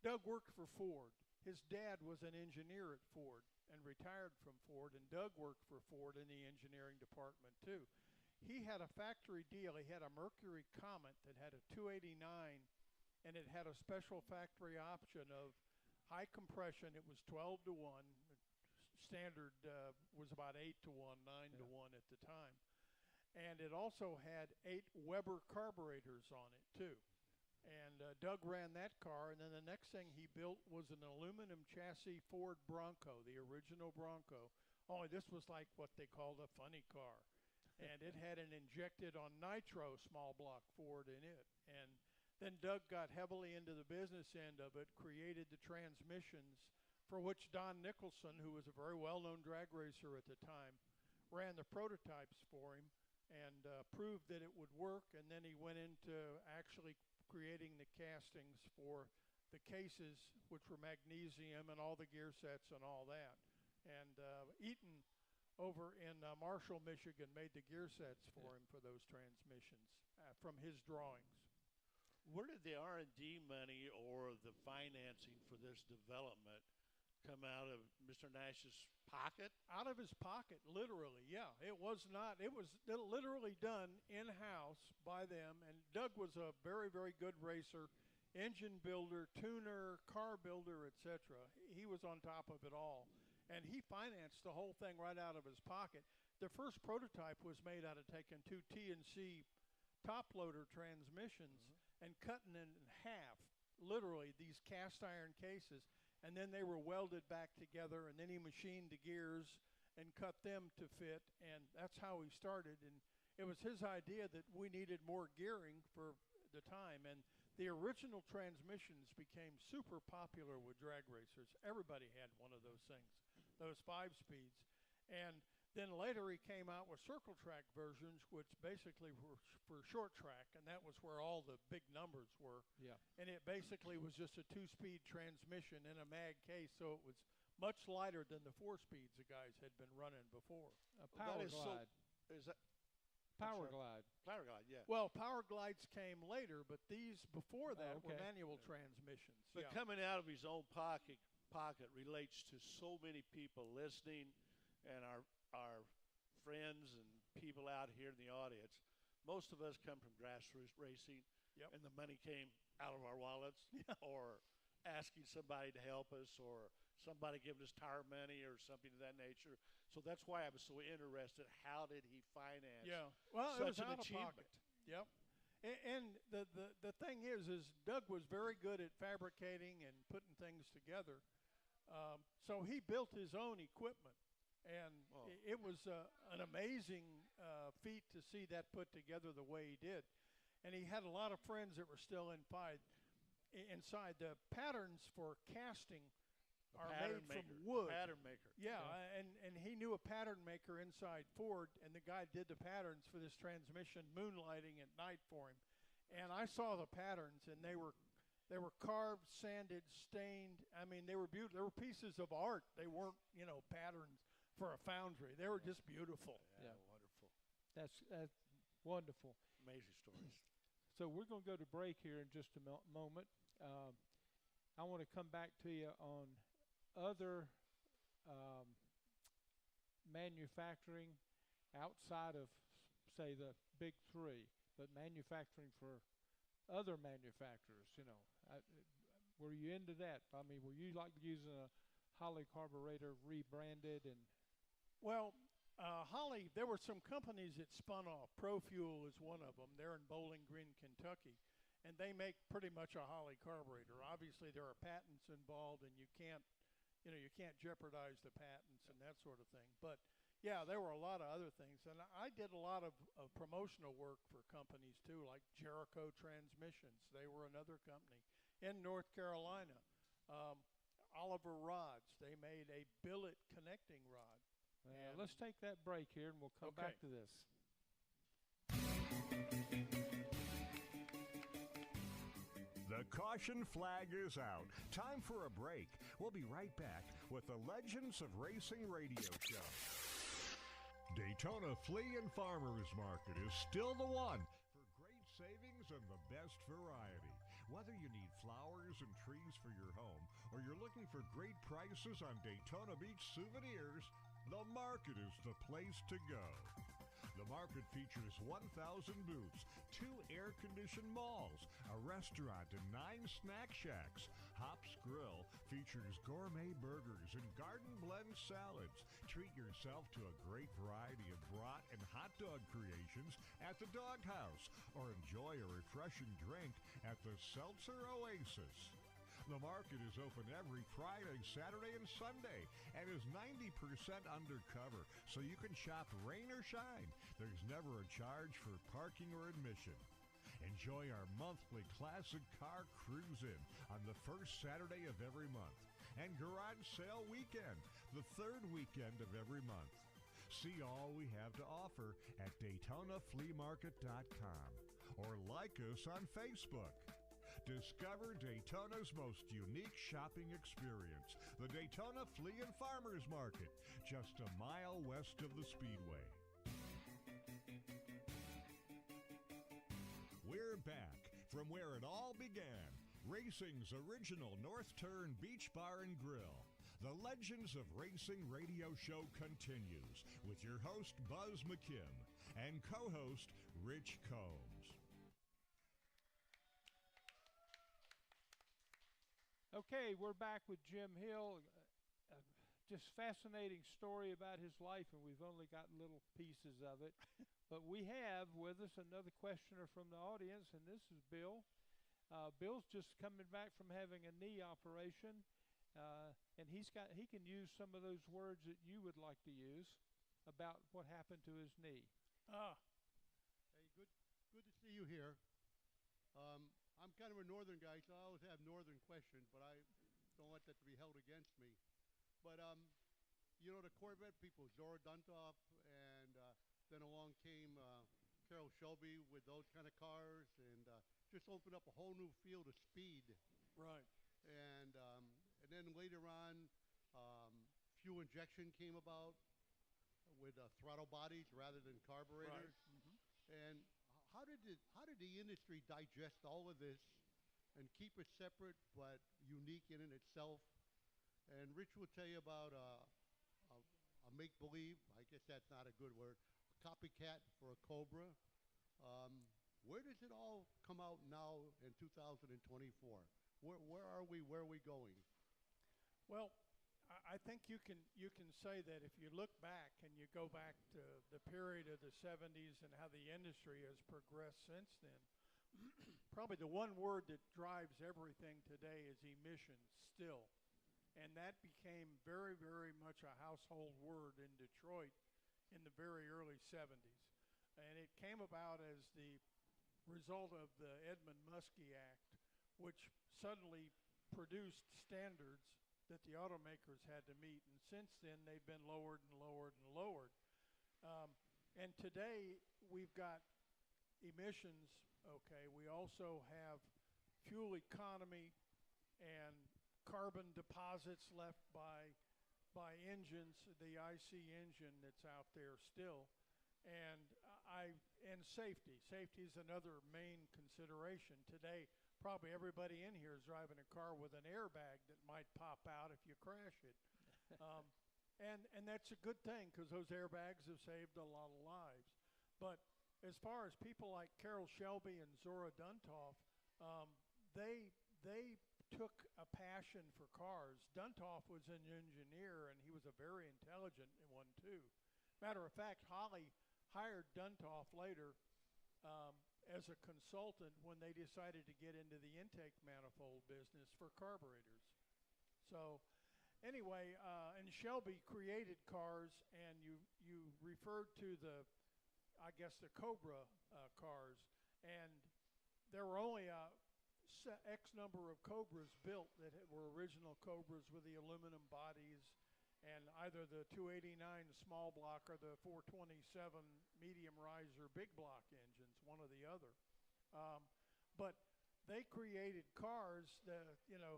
Doug worked for Ford. His dad was an engineer at Ford and retired from Ford, and Doug worked for Ford in the engineering department too. He had a factory deal. He had a Mercury Comet that had a 289, and it had a special factory option of high compression. It was 12 to 1. Standard was about 8 to 1, 9 to 1 at the time. And it also had 8 Weber carburetors on it too. And Doug ran that car, and then the next thing he built was an aluminum chassis Ford Bronco, the original Bronco. Only this was like what they called a funny car. And it had an injected on nitro small block Ford in it. And then Doug got heavily into the business end of it, created the transmissions, for which Don Nicholson, who was a very well-known drag racer at the time, ran the prototypes for him and proved that it would work. And then he went into actually creating the castings for the cases, which were magnesium, and all the gear sets and all that. And Eaton over in Marshall, Michigan, made the gear sets for him for those transmissions from his drawings. Where did the R&D money or the financing for this development come out of Mr. Nash's pocket? Out of his pocket, literally, yeah. It was literally done in-house by them, and Doug was a very, very good racer, engine builder, tuner, car builder, etc. He was on top of it all, and he financed the whole thing right out of his pocket. The first prototype was made out of taking 2 T&C top-loader transmissions and cutting it in half, literally, these cast iron cases. And then they were welded back together, and then he machined the gears and cut them to fit, and that's how he started. And it was his idea that we needed more gearing for the time, and the original transmissions became super popular with drag racers. Everybody had one of those things, those 5-speeds. And then later he came out with circle track versions, which basically were for short track, and that was where all the big numbers were. Yeah. And it basically was just a 2-speed transmission in a mag case, so it was much lighter than the 4-speeds the guys had been running before. A Power That is Glide. Is that Power sorry. Glide. Power Glide? Yeah. Well, Power Glides came later, but these before that were okay. manual transmissions. But yeah. coming out of his own pocket relates to so many people listening, and our friends and people out here in the audience. Most of us come from grassroots racing, and the money came out of our wallets, or asking somebody to help us, or somebody giving us tire money or something of that nature. So that's why I was so interested. How did he finance Yeah, well, it was such an out of achievement? pocket. Yep. And the thing is Doug was very good at fabricating and putting things together. So he built his own equipment, and it was an amazing feat to see that put together the way he did. And he had a lot of friends that were still inside. The patterns for casting are made from wood. Pattern maker. Yeah, and he knew a pattern maker inside Ford, and the guy did the patterns for this transmission, moonlighting at night for him. And I saw the patterns, and they were carved, sanded, stained. I mean, they were beautiful. They were pieces of art. They weren't, patterns for a foundry. They were just beautiful. Yeah, wonderful. That's wonderful. Amazing stories. So we're going to go to break here in just a moment. I want to come back to you on other manufacturing outside of, say, the big three, but manufacturing for other manufacturers. Were you into that? I mean, were you like using a Holley carburetor rebranded and? Well, Holley, there were some companies that spun off. ProFuel is one of them. They're in Bowling Green, Kentucky, and they make pretty much a Holley carburetor. Obviously, there are patents involved, and you can't jeopardize the patents and that sort of thing. But yeah, there were a lot of other things, and I did a lot of promotional work for companies too, like Jericho Transmissions. They were another company in North Carolina. Oliver Rods. They made a billet connecting rod. Let's take that break here, and we'll come back to this. The caution flag is out. Time for a break. We'll be right back with the Legends of Racing radio show. Daytona Flea and Farmers Market is still the one for great savings and the best variety. Whether you need flowers and trees for your home or you're looking for great prices on Daytona Beach souvenirs, the market is the place to go. The market features 1,000 booths, 2 air-conditioned malls, a restaurant, and 9 snack shacks. Hops Grill features gourmet burgers and garden blend salads. Treat yourself to a great variety of brat and hot dog creations at the Doghouse, or enjoy a refreshing drink at the Seltzer Oasis. The market is open every Friday, Saturday, and Sunday, and is 90% undercover, so you can shop rain or shine. There's never a charge for parking or admission. Enjoy our monthly classic car cruise-in on the first Saturday of every month, and garage sale weekend, the third weekend of every month. See all we have to offer at DaytonaFleaMarket.com, or like us on Facebook. Discover Daytona's most unique shopping experience, the Daytona Flea and Farmers Market, just a mile west of the Speedway. We're back from where it all began, racing's original North Turn Beach Bar and Grill. The Legends of Racing radio show continues with your host, Buzz McKim, and co-host, Rich Combs. Okay, we're back with Jim Hill. Just fascinating story about his life, and we've only got little pieces of it. But we have with us another questioner from the audience, and this is Bill. Bill's just coming back from having a knee operation, and he can use some of those words that you would like to use about what happened to his knee. Hey, good to see you here. I'm kind of a northern guy, so I always have northern questions, but I don't want that to be held against me. But, the Corvette people, Zora Duntov, and then along came Carroll Shelby with those kind of cars, and just opened up a whole new field of speed. Right. And then later on, fuel injection came about with throttle bodies rather than carburetors. Right. Mm-hmm. And how did the industry digest all of this and keep it separate but unique in itself? And Rich will tell you about a make-believe, I guess that's not a good word, a copycat for a Cobra. Where does it all come out now in 2024? Where are we? Where are we going? Well, I think you can say that if you look back and you go back to the period of the 70s and how the industry has progressed since then, probably the one word that drives everything today is emissions still. And that became very, very much a household word in Detroit in the very early 70s. And it came about as the result of the Edmund Muskie Act, which suddenly produced standards that the automakers had to meet. And since then, they've been lowered and lowered and lowered. And today, we've got emissions, okay. We also have fuel economy and carbon deposits left by engines, the IC engine that's out there still, and safety. Safety is another main consideration today. Probably everybody in here is driving a car with an airbag that might pop out if you crash it, and that's a good thing because those airbags have saved a lot of lives. But as far as people like Carol Shelby and Zora Duntov, they took a passion for cars. Duntov was an engineer, and he was a very intelligent one, too. Matter of fact, Holly hired Duntov later as a consultant when they decided to get into the intake manifold business for carburetors. So anyway, and Shelby created cars, and you referred to the Cobra cars, and there were only X number of Cobras built that were original Cobras with the aluminum bodies and either the 289 small block or the 427 medium riser big block engines, one or the other. But they created cars that,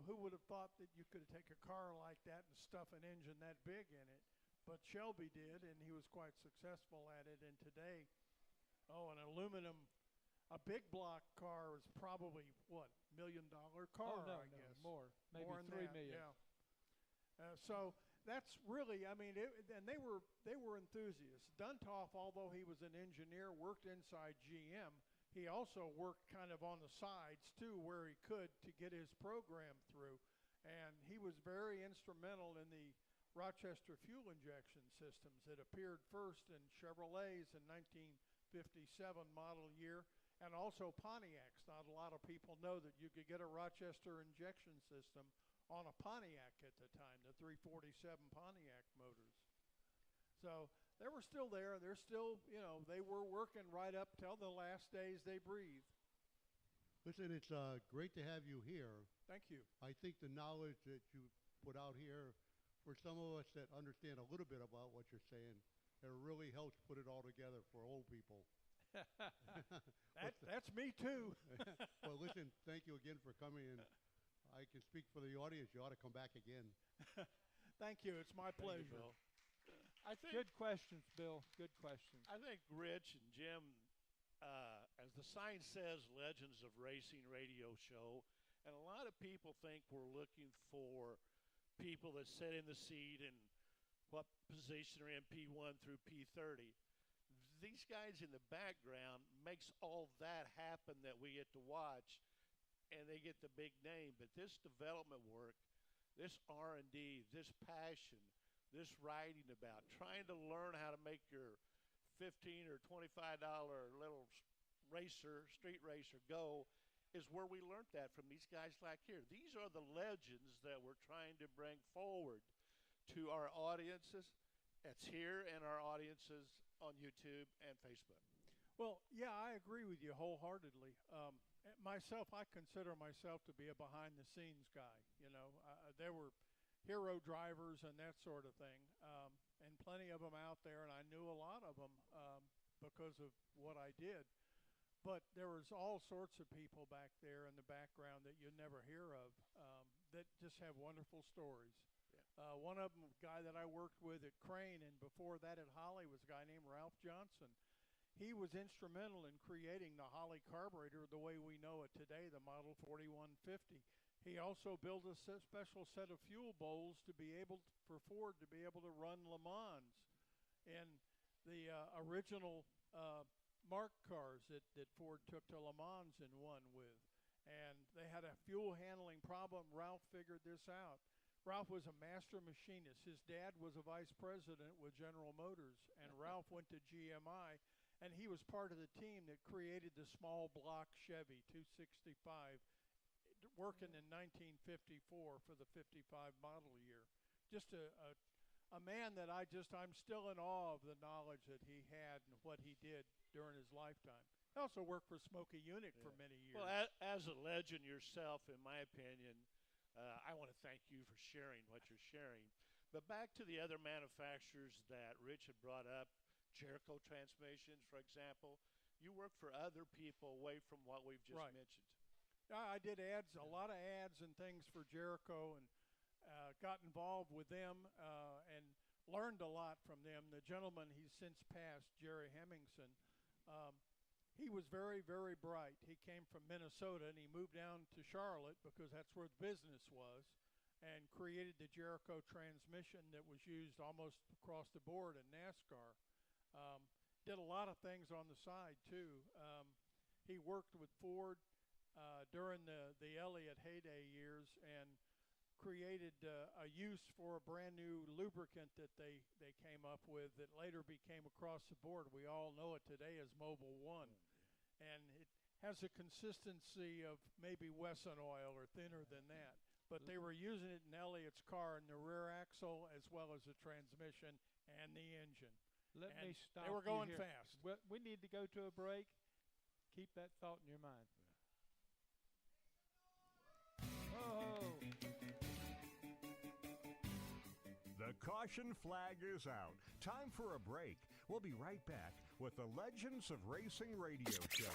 who would have thought that you could take a car like that and stuff an engine that big in it? But Shelby did, and he was quite successful at it. And today, an aluminum, a big block car is probably, what, $1 million car, I guess. More. Maybe more than $3 that, million. Yeah. So that's really, and they were enthusiasts. Duntov, although he was an engineer, worked inside GM. He also worked kind of on the sides, too, where he could to get his program through. And he was very instrumental in the Rochester fuel injection systems that appeared first in Chevrolets in 1957 model year, and also Pontiacs. Not a lot of people know that you could get a Rochester injection system on a Pontiac at the time, the 347 Pontiac motors. So they were still there. They're still, they were working right up till the last days they breathed. Listen, it's great to have you here. Thank you. I think the knowledge that you put out here, for some of us that understand a little bit about what you're saying, it really helps put it all together for old people. That's me too. Well, listen, thank you again for coming in. I can speak for the audience. You ought to come back again. Thank you. It's my pleasure. Bill. I think Good questions, Bill. Good questions. I think Rich and Jim, as the sign says, Legends of Racing Radio Show, and a lot of people think we're looking for people that sit in the seat and what position are in P1 through P30. These guys in the background makes all that happen that we get to watch, and they get the big name. But this development work, this R&D, this passion, this writing about, trying to learn how to make your $15 or $25 little street racer go, is where we learned that from these guys like here. These are the legends that we're trying to bring forward to our audiences that's here and our audiences on YouTube and Facebook. Well, yeah, I agree with you wholeheartedly. Myself, I consider myself to be a behind-the-scenes guy. There were hero drivers and that sort of thing, and plenty of them out there, and I knew a lot of them because of what I did. But there was all sorts of people back there in the background that you'd never hear of that just have wonderful stories. One of them, a guy that I worked with at Crane, and before that at Holley, was a guy named Ralph Johnson. He was instrumental in creating the Holley carburetor the way we know it today, the Model 4150. He also built a special set of fuel bowls to be able for Ford to be able to run Le Mans in the original Mark cars that Ford took to Le Mans and won with. And they had a fuel handling problem. Ralph figured this out. Ralph was a master machinist. His dad was a vice president with General Motors, and Ralph went to GMI and he was part of the team that created the small block Chevy 265, working in 1954 for the 55 model year. Just a man that I'm still in awe of the knowledge that he had and what he did during his lifetime. He also worked for Smokey Yunick for many years. Well, as a legend yourself, in my opinion, I want to thank you for sharing what you're sharing. But back to the other manufacturers that Rich had brought up, Jericho Transmissions, for example. You work for other people away from what we've just mentioned. I did ads, a lot of ads and things for Jericho, and got involved with them and learned a lot from them. The gentleman, he's since passed, Jerry Hemmingson, he was very, very bright. He came from Minnesota, and he moved down to Charlotte because that's where the business was, and created the Jericho transmission that was used almost across the board in NASCAR. Did a lot of things on the side, too. He worked with Ford during the Elliott heyday years and created a use for a brand new lubricant that they came up with that later became across the board. We all know it today as Mobil 1. And it has a consistency of maybe Wesson oil or thinner than that. But they were using it in Elliott's car in the rear axle as well as the transmission and the engine. Let me stop. They were going you here. fast. We need to go to a break. Keep that thought in your mind. Oh. The caution flag is out. Time for a break. We'll be right back with the Legends of Racing radio show.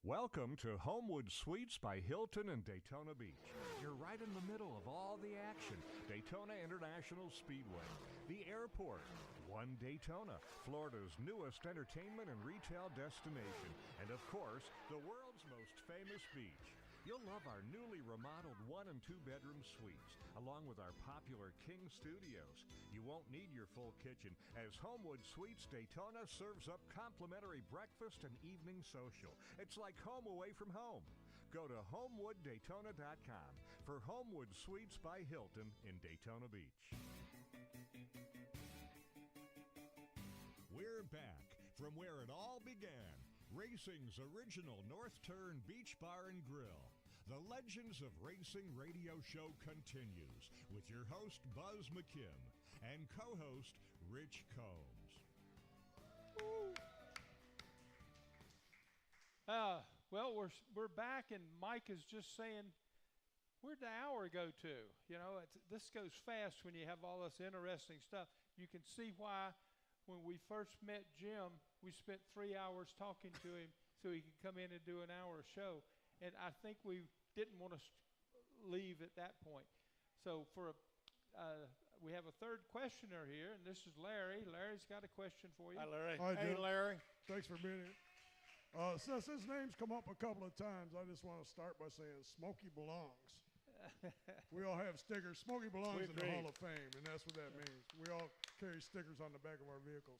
Welcome to Homewood Suites by Hilton in Daytona Beach. You're right in the middle of all the action. Daytona International Speedway, the airport, One Daytona, Florida's newest entertainment and retail destination, and of course, the world's most famous beach. You'll love our newly remodeled 1- and 2-bedroom suites, along with our popular King Studios. You won't need your full kitchen, as Homewood Suites Daytona serves up complimentary breakfast and evening social. It's like home away from home. Go to HomewoodDaytona.com for Homewood Suites by Hilton in Daytona Beach. We're back from where it all began. Racing's original North Turn Beach Bar and Grill. The Legends of Racing radio show continues with your host, Buzz McKim, and co-host, Rich Combs. Well, we're back, and Mike is just saying, where'd the hour go to? You know, this goes fast when you have all this interesting stuff. You can see why when we first met Jim, we spent 3 hours talking to him so he could come in and do an hour show. And I think we didn't want to leave at that point. So we have a third questioner here, and this is Larry. Larry's got a question for you. Hi, Larry. Hi, Hey, Jim. Larry. Thanks for being here. Since his name's come up a couple of times, I just want to start by saying Smokey belongs. We all have stickers. Smokey belongs in the agree. Hall of Fame, and that's what that means. We all carry stickers on the back of our vehicles.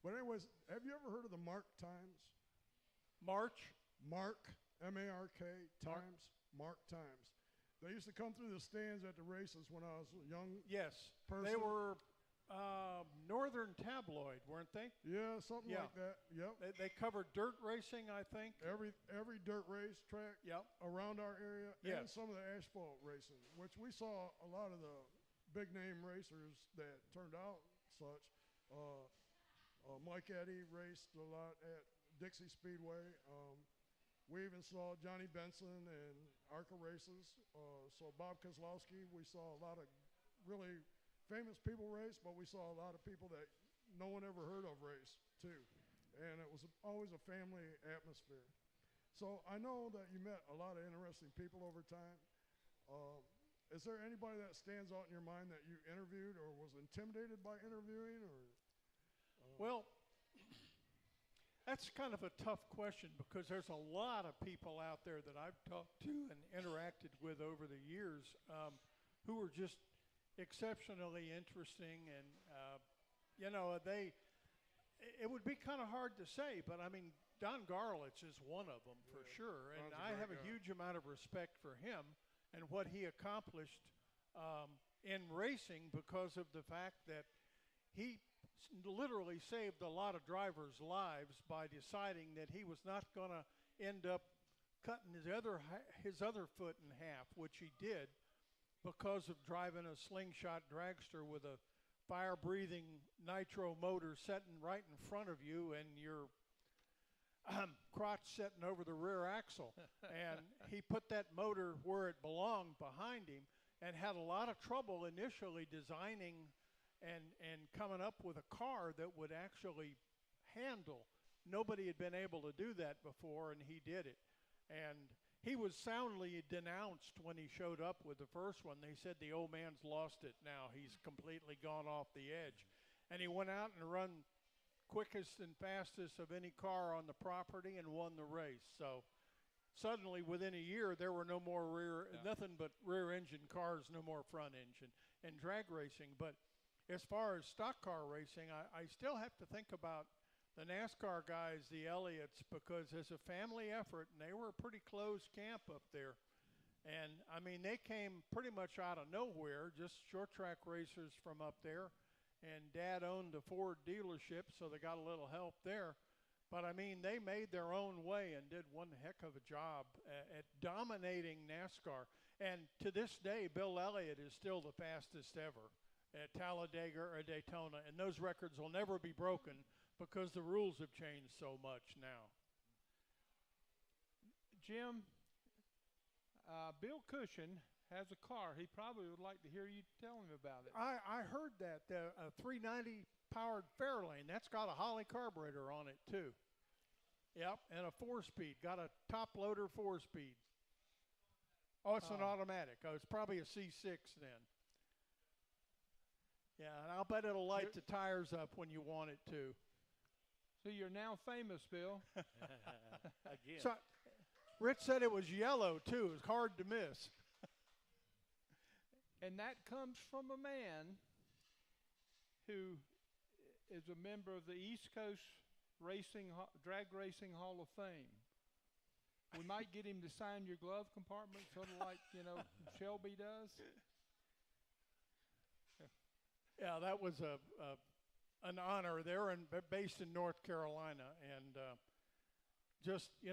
But anyways, have you ever heard of the Mark Times? Mark, M-A-R-K, Times, Mark Times. They used to come through the stands at the races when I was a young yes. person. They were Northern Tabloid, weren't they? Yeah, something Yeah. like that. Yep. They covered dirt racing, I think. Every dirt race track Yep. around our area, Yes. and some of the asphalt racing, which we saw a lot of the big name racers that turned out such. Mike Eddy raced a lot at Dixie Speedway. We even saw Johnny Benson and ARCA races. So Bob Kozlowski, we saw a lot of really famous people race, but we saw a lot of people that no one ever heard of race too. And it was always a family atmosphere. So I know that you met a lot of interesting people over time. Is there anybody that stands out in your mind that you interviewed or was intimidated by interviewing? Well, that's kind of a tough question because there's a lot of people out there that I've talked to and interacted with over the years who are just exceptionally interesting. And, it would be kind of hard to say, but I mean, Don Garlitz is one of them for sure. And Don's a I great have a guy. huge amount of respect for him and what he accomplished in racing because of the fact that he literally saved a lot of drivers' lives by deciding that he was not going to end up cutting his other foot in half, which he did because of driving a slingshot dragster with a fire-breathing nitro motor sitting right in front of you and your crotch sitting over the rear axle. And he put that motor where it belonged behind him and had a lot of trouble initially designing and coming up with a car that would actually handle. Nobody had been able to do that before, and he did it. And he was soundly denounced when he showed up with the first one. They said the old man's lost it now. He's completely gone off the edge. And he went out and run quickest and fastest of any car on the property and won the race. So suddenly, within a year, there were no more nothing but rear engine cars, no more front engine, and drag racing. But as far as stock car racing, I still have to think about the NASCAR guys, the Elliots, because as a family effort, and they were a pretty closed camp up there. And, I mean, they came pretty much out of nowhere, just short track racers from up there. And Dad owned a Ford dealership, so they got a little help there. But, I mean, they made their own way and did one heck of a job at dominating NASCAR. And to this day, Bill Elliott is still the fastest ever at Talladega or Daytona. And those records will never be broken because the rules have changed so much now. Jim, Bill Cushion has a car. He probably would like to hear you tell him about it. I heard that, a 390 powered Fairlane. That's got a Holley carburetor on it, too. Yep, and a 4-speed. Got a top loader 4-speed. Oh, it's an automatic. Oh, it's probably a C6 then. Yeah, and I'll bet it'll light the tires up when you want it to. So you're now famous, Bill. Again. So, Rich said it was yellow, too. It was hard to miss. And that comes from a man who is a member of the East Coast Drag Racing Hall of Fame. We might get him to sign your glove compartment, sort of like, Shelby does. Yeah, that was an honor. They're based in North Carolina, and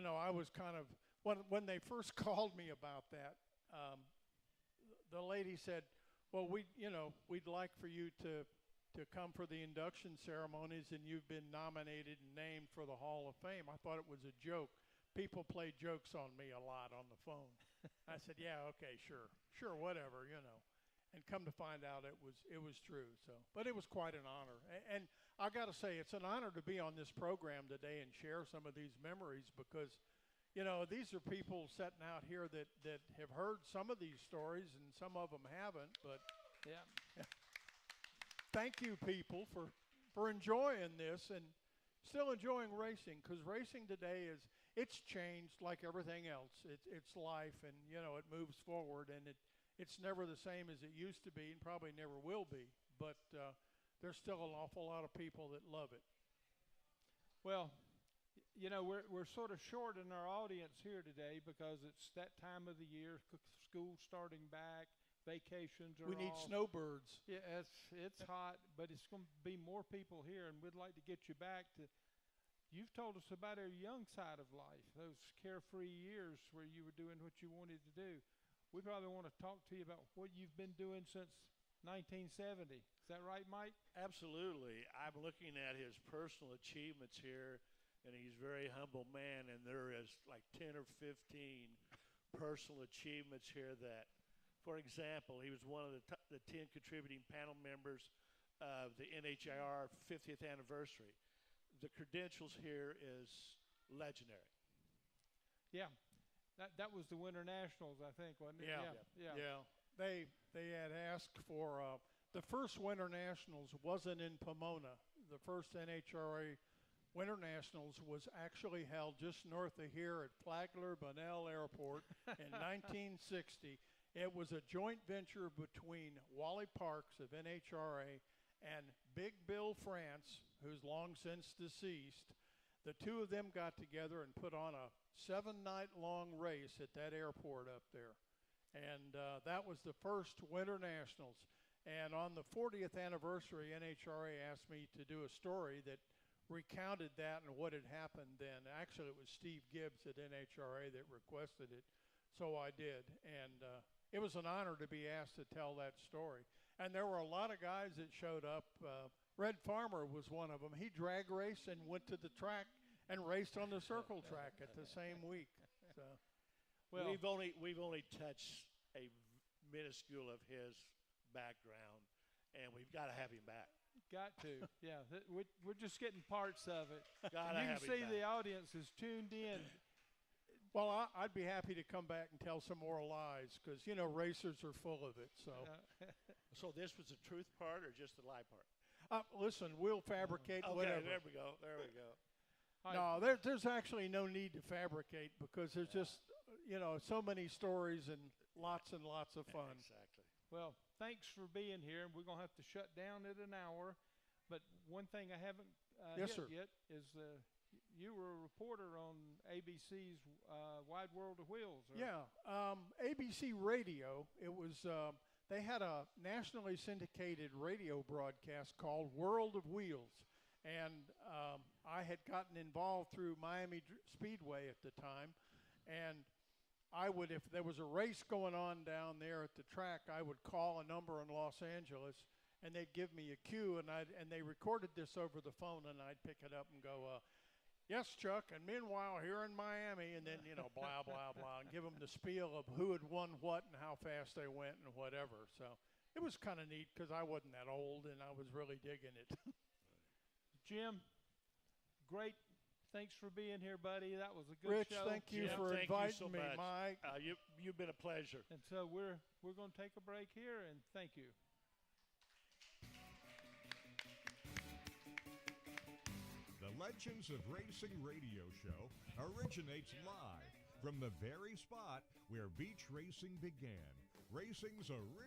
I was kind of when they first called me about that. The lady said, "Well, we'd like for you to come for the induction ceremonies, and you've been nominated and named for the Hall of Fame." I thought it was a joke. People play jokes on me a lot on the phone. I said, "Yeah, okay, sure, whatever, And come to find out, it was true. So, but it was quite an honor. And I got to say, it's an honor to be on this program today and share some of these memories because, these are people sitting out here that have heard some of these stories and some of them haven't. But yeah. Thank you, people, for enjoying this and still enjoying racing, because racing today it's changed like everything else. It's life, and it moves forward, and it's never the same as it used to be, and probably never will be. But there's still an awful lot of people that love it. Well, we're sort of short in our audience here today because it's that time of the year, school starting back, vacations are We need off. snowbirds. Yeah, it's hot, but it's going to be more people here, and we'd like to get you back to. You've told us about your young side of life, those carefree years where you were doing what you wanted to do. We probably want to talk to you about what you've been doing since 1970. Is that right, Mike? Absolutely. I'm looking at his personal achievements here, and he's a very humble man, and there is like 10 or 15 personal achievements here that, for example, he was one of the 10 contributing panel members of the NHIR 50th anniversary. The credentials here is legendary. Yeah. That was the Winter Nationals, I think, wasn't it? Yeah. They had asked for the first Winter Nationals wasn't in Pomona. The first NHRA Winter Nationals was actually held just north of here at Flagler Bunnell Airport in 1960. It was a joint venture between Wally Parks of NHRA and Big Bill France, who's long since deceased. The two of them got together and put on a 7-night-long race at that airport up there. And that was the first Winter Nationals. And on the 40th anniversary, NHRA asked me to do a story that recounted that and what had happened then. Actually, it was Steve Gibbs at NHRA that requested it, so I did. And it was an honor to be asked to tell that story. And there were a lot of guys that showed up. Red Farmer was one of them. He drag raced and went to the track and raced on the circle track at the same week. So, Well, we've only touched a minuscule of his background, and we've got to have him back. Got to, yeah. We're just getting parts of it. Gotta You can have him see back. the audience is tuned in. well, I'd be happy to come back and tell some more lies because, you know, racers are full of it. So, So this was the truth part or just the lie part? listen, we'll fabricate Okay, whatever. there we go. There we go. All No, there's actually no need to fabricate because there's just, you know, so many stories and lots of fun. Exactly. Well, thanks for being here. We're going to have to shut down at an hour. But one thing I haven't Yes, hit sir. yet is you were a reporter on ABC's Wide World of Wheels. Or Yeah, ABC Radio, it was, they had a nationally syndicated radio broadcast called World of Wheels. And I had gotten involved through Miami Speedway at the time. And I would, if there was a race going on down there at the track, I would call a number in Los Angeles, and they'd give me a cue, and they recorded this over the phone, and I'd pick it up and go, yes, Chuck, and meanwhile, here in Miami, and then, you know, blah, blah, blah, and give them the spiel of who had won what and how fast they went and whatever. So it was kind of neat because I wasn't that old, and I was really digging it. Jim, great. Thanks for being here, buddy. That was a good Rich, show. thank you Jim, for thank you inviting so me, much. Mike. You've been a pleasure. And so we're going to take a break here, and thank you. The Legends of Racing radio show originates live from the very spot where beach racing began. Racing's original